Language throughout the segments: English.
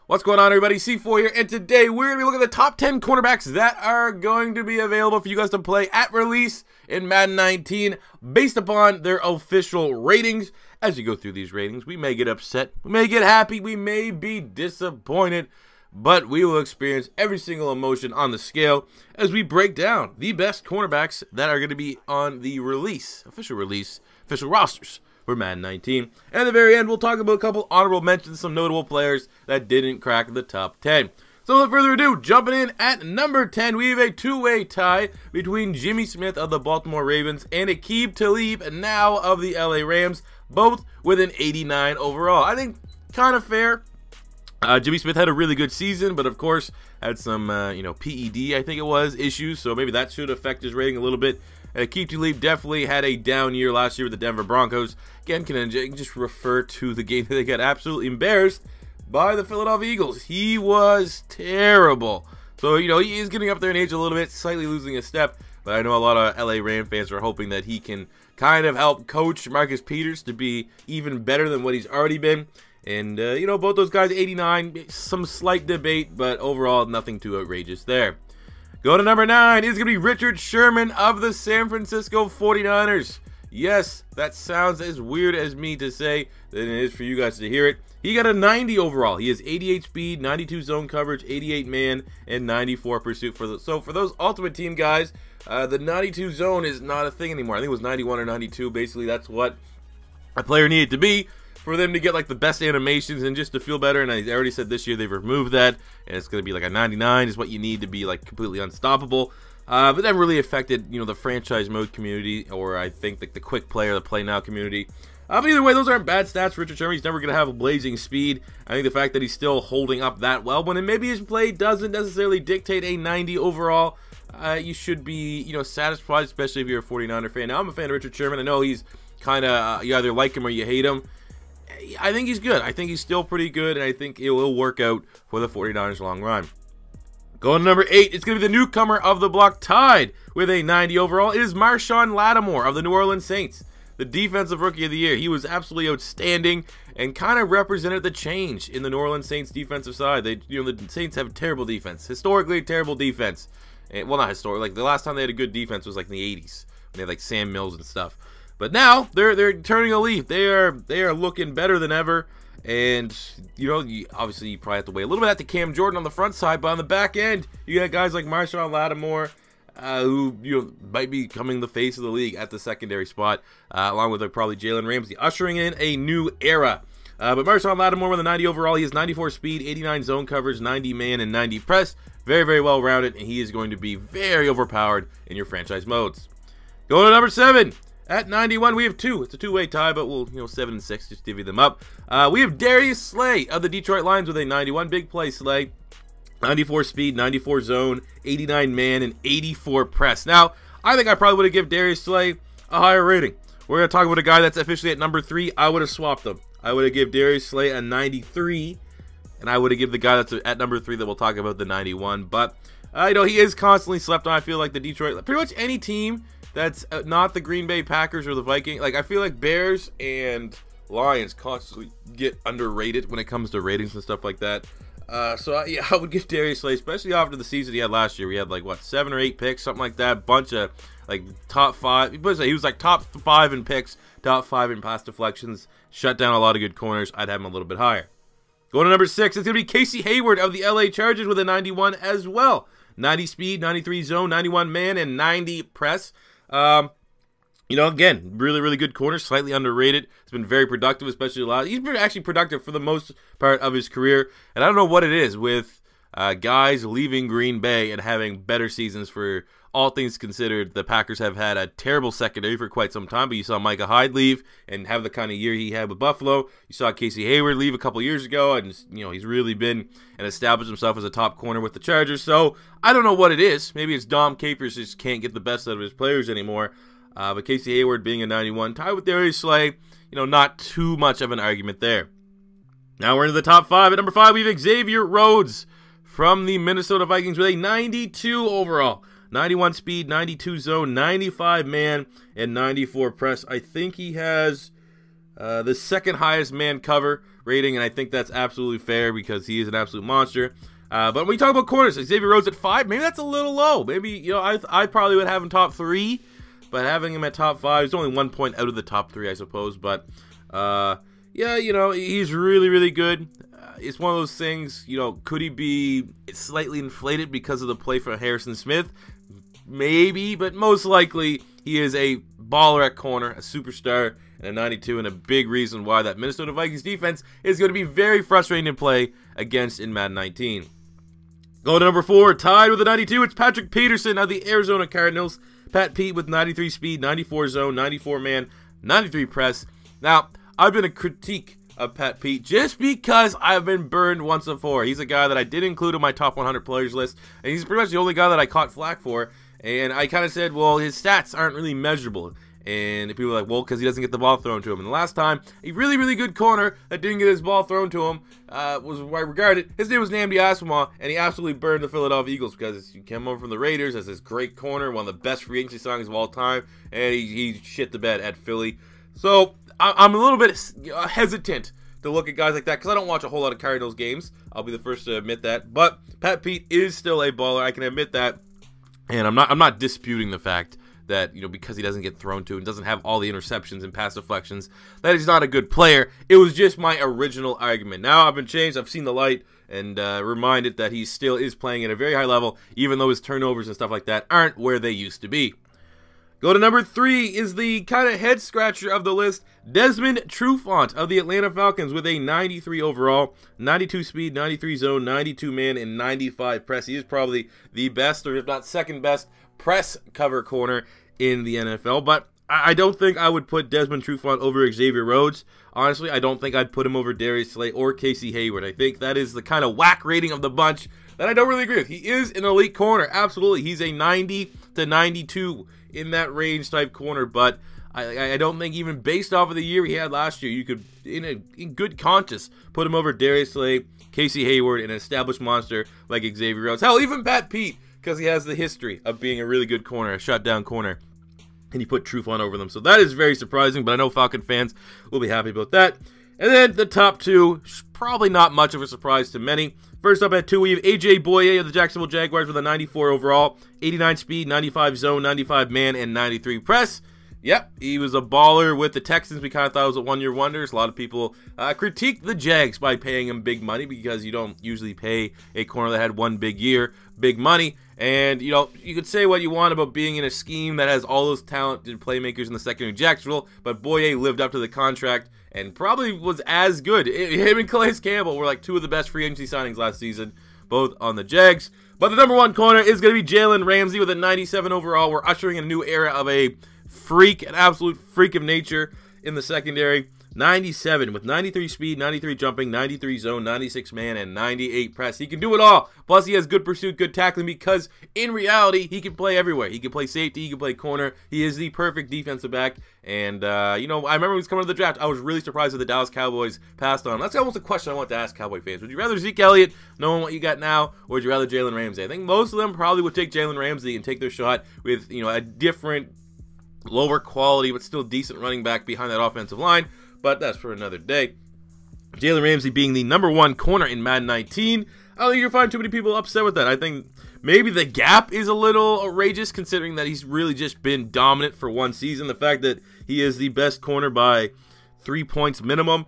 What's going on, everybody? C4 here, and today we're going to be looking at the top 10 cornerbacks that are going to be available for you guys to play at release in Madden 19 based upon their official ratings. As you go through these ratings, we may get upset, we may get happy, we may be disappointed, but we will experience every single emotion on the scale as we break down the best cornerbacks that are going to be on the official rosters for Madden 19. And at the very end, we'll talk about a couple honorable mentions, some notable players that didn't crack the top 10. So without further ado, jumping in at number 10, we have a two-way tie between Jimmy Smith of the Baltimore Ravens and Aqib Talib, now of the LA Rams, both with an 89 overall. I think kind of fair. Jimmy Smith had a really good season, but of course had some, PED, I think it was, issues, so maybe that should affect his rating a little bit. Aqib Talib definitely had a down year last year with the Denver Broncos. Again, can just refer to the game that they got absolutely embarrassed by the Philadelphia Eagles. He was terrible. So, he is getting up there in age a little bit, slightly losing a step, but I know a lot of LA Ram fans are hoping that he can kind of help coach Marcus Peters to be even better than what he's already been. And, both those guys, 89, some slight debate, but overall, nothing too outrageous there. Go to number 9, it's going to be Richard Sherman of the San Francisco 49ers. Yes, that sounds as weird as me to say than it is for you guys to hear it. He got a 90 overall. He has 88 speed, 92 zone coverage, 88 man, and 94 pursuit. So for those Ultimate Team guys, the 92 zone is not a thing anymore. I think it was 91 or 92. Basically, that's what a player needed to be for them to get like the best animations and just to feel better. And I already said this year they've removed that, and it's going to be like a 99 is what you need to be like completely unstoppable. But that really affected the franchise mode community, or I think the quick player, the play now community. But either way, those aren't bad stats for Richard Sherman. He's never going to have a blazing speed. I think the fact that he's still holding up that well, when maybe his play doesn't necessarily dictate a 90 overall, you should be satisfied, especially if you're a 49er fan. Now I'm a fan of Richard Sherman. I know he's kind of you either like him or you hate him. I think he's good. I think he's still pretty good, and I think it will work out for the 49ers long run. Going to number 8, it's going to be the newcomer of the block, tied with a 90 overall. It is Marshawn Lattimore of the New Orleans Saints, the defensive rookie of the year. He was absolutely outstanding and kind of represented the change in the New Orleans Saints defensive side. The Saints have a terrible defense, historically terrible defense. And, well, not historic. Like the last time they had a good defense was like in the 80s when they had like Sam Mills and stuff. But now they're turning a leaf. They are looking better than ever. And obviously you probably have to wait a little bit after Cam Jordan on the front side, but on the back end, you got guys like Marshawn Lattimore, who might be becoming the face of the league at the secondary spot, along with probably Jalen Ramsey, ushering in a new era. But Marshawn Lattimore with a 90 overall, he has 94 speed, 89 zone coverage, 90 man, and 90 press. Very, very well rounded, and he is going to be very overpowered in your franchise modes. Going to number 7. At 91, we have 2. It's a two-way tie, but we'll 7 and 6, just divvy them up. We have Darius Slay of the Detroit Lions with a 91. Big play, Slay. 94 speed, 94 zone, 89 man, and 84 press. Now, I think I probably would have given Darius Slay a higher rating. We're going to talk about a guy that's officially at number 3. I would have swapped them. I would have given Darius Slay a 93, and I would have given the guy that's at number 3 that we'll talk about the 91. But, he is constantly slept on. I feel like the Detroit, pretty much any team that's not the Green Bay Packers or the Vikings. Like, I feel like Bears and Lions constantly get underrated when it comes to ratings and stuff like that. I would give Darius Slay, especially after the season he had last year. We had, 7 or 8 picks, something like that. Bunch of, top 5. He was, top 5 in picks, top 5 in pass deflections. Shut down a lot of good corners. I'd have him a little bit higher. Going to number 6, it's going to be Casey Hayward of the LA Chargers with a 91 as well. 90 speed, 93 zone, 91 man, and 90 press. Again, really, really good corner, slightly underrated. He's been very productive, especially he's been actually productive for the most part of his career. And I don't know what it is with guys leaving Green Bay and having better seasons. For all things considered, the Packers have had a terrible secondary for quite some time, but you saw Micah Hyde leave and have the kind of year he had with Buffalo. You saw Casey Hayward leave a couple years ago, and he's really been and established himself as a top corner with the Chargers. So I don't know what it is. Maybe it's Dom Capers just can't get the best out of his players anymore. But Casey Hayward being a 91, tied with Darius Slay, not too much of an argument there. Now we're into the top 5. At number 5, we have Xavier Rhodes from the Minnesota Vikings with a 92 overall. 91 speed, 92 zone, 95 man, and 94 press. I think he has the second highest man cover rating, and I think that's absolutely fair because he is an absolute monster. But when we talk about corners, Xavier Rhodes at 5, maybe that's a little low. Maybe, you know, I probably would have him top 3, but having him at top 5 is only 1 point out of the top 3, I suppose. But, yeah, you know, he's really, really good. It's one of those things, you know, could he be slightly inflated because of the play for Harrison Smith? Maybe, but most likely he is a baller at corner, a superstar, and a 92, and a big reason why that Minnesota Vikings defense is going to be very frustrating to play against in Madden 19. Going to number 4, tied with a 92, it's Patrick Peterson of the Arizona Cardinals. Pat Pete with 93 speed, 94 zone, 94 man, 93 press. Now, I've been a critique of Pat Pete just because I've been burned once before. He's a guy that I did include in my top 100 players list, and he's pretty much the only guy that I caught flack for. And I kind of said, well, his stats aren't really measurable. And people were like, well, because he doesn't get the ball thrown to him. And the last time, a really, really good corner that didn't get his ball thrown to him was what I regarded. His name was Nnamdi Asomugha, and he absolutely burned the Philadelphia Eagles because he came over from the Raiders as this great corner, one of the best free agency signings of all time, and he shit the bed at Philly. So I'm a little bit hesitant to look at guys like that because I don't watch a whole lot of Cardinals games. I'll be the first to admit that. But Pat Pete is still a baller. I can admit that, and I'm not disputing the fact that, you know, because he doesn't get thrown to and doesn't have all the interceptions and pass deflections, that he's not a good player. It was just my original argument. Now I've been changed. I've seen the light and reminded that he still is playing at a very high level, even though his turnovers and stuff like that aren't where they used to be. Go to number 3 is the kind of head scratcher of the list, Desmond Trufant of the Atlanta Falcons with a 93 overall, 92 speed, 93 zone, 92 man, and 95 press. He is probably the best, or if not second best, press cover corner in the NFL. But I don't think I would put Desmond Trufant over Xavier Rhodes. Honestly, I don't think I'd put him over Darius Slay or Casey Hayward. I think that is the kind of whack rating of the bunch that I don't really agree with. He is an elite corner, absolutely. He's a 90 to 92 in that range type corner, but I don't think even based off of the year he had last year, you could, in good conscience, put him over Darius Slay, Casey Hayward, and an established monster like Xavier Rhodes. Hell, even Pat Pete, because he has the history of being a really good corner, a shutdown corner, and he put Trufant over them. So that is very surprising, but I know Falcon fans will be happy about that. And then the top 2, probably not much of a surprise to many. First up at 2, we have AJ Bouye of the Jacksonville Jaguars with a 94 overall, 89 speed, 95 zone, 95 man, and 93 press. Yep, he was a baller with the Texans. We kind of thought it was a one-year wonder. A lot of people critiqued the Jags by paying him big money because you don't usually pay a corner that had one big year big money. And, you know, you could say what you want about being in a scheme that has all those talented playmakers in the secondary of Jacksonville, but Bouye lived up to the contract and probably was as good. Him and Calais Campbell were like 2 of the best free agency signings last season, both on the Jags. But the number 1 corner is going to be Jalen Ramsey with a 97 overall. We're ushering in a new era of a freak, an absolute freak of nature in the secondary. 97 with 93 speed, 93 jumping, 93 zone, 96 man, and 98 press. He can do it all. Plus, he has good pursuit, good tackling, because in reality, he can play everywhere. He can play safety, he can play corner. He is the perfect defensive back. And, you know, I remember when he was coming to the draft, I was really surprised that the Dallas Cowboys passed on him. That's almost a question I want to ask Cowboy fans. Would you rather Zeke Elliott, knowing what you got now, or would you rather Jalen Ramsey? I think most of them probably would take Jalen Ramsey and take their shot with, you know, a different, lower quality, but still decent running back behind that offensive line. But that's for another day. Jalen Ramsey being the number 1 corner in Madden 19. I don't think you'll find too many people upset with that. I think maybe the gap is a little outrageous considering that he's really just been dominant for one season. The fact that he is the best corner by 3 points minimum,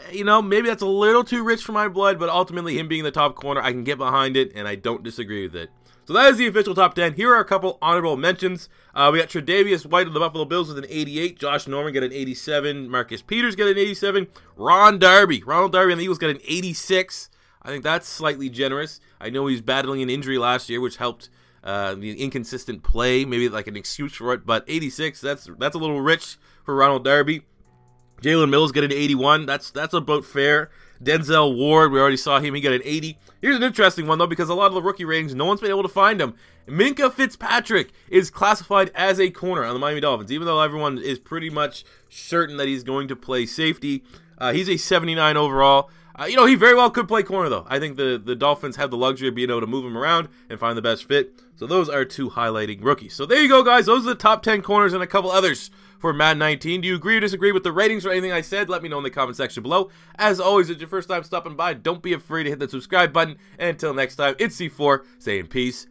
you know, maybe that's a little too rich for my blood, but ultimately him being the top corner, I can get behind it, and I don't disagree with it. So that is the official top 10. Here are a couple honorable mentions. We got Tre'Davious White of the Buffalo Bills with an 88. Josh Norman got an 87. Marcus Peters got an 87. Ronald Darby and the Eagles got an 86. I think that's slightly generous. I know he was battling an injury last year, which helped the inconsistent play, maybe like an excuse for it. But 86, that's a little rich for Ronald Darby. Jalen Mills got an 81. That's about fair. Denzel Ward, we already saw him. He got an 80. Here's an interesting one, though, because a lot of the rookie ratings, no one's been able to find him. Minkah Fitzpatrick is classified as a corner on the Miami Dolphins, even though everyone is pretty much certain that he's going to play safety. He's a 79 overall. You know, he very well could play corner, though. I think the Dolphins have the luxury of being able to move him around and find the best fit. So those are 2 highlighting rookies. So there you go, guys. Those are the top 10 corners and a couple others for Madden 19. Do you agree or disagree with the ratings or anything I said? Let me know in the comment section below. As always, if it's your first time stopping by, don't be afraid to hit that subscribe button. And until next time, it's C4 saying peace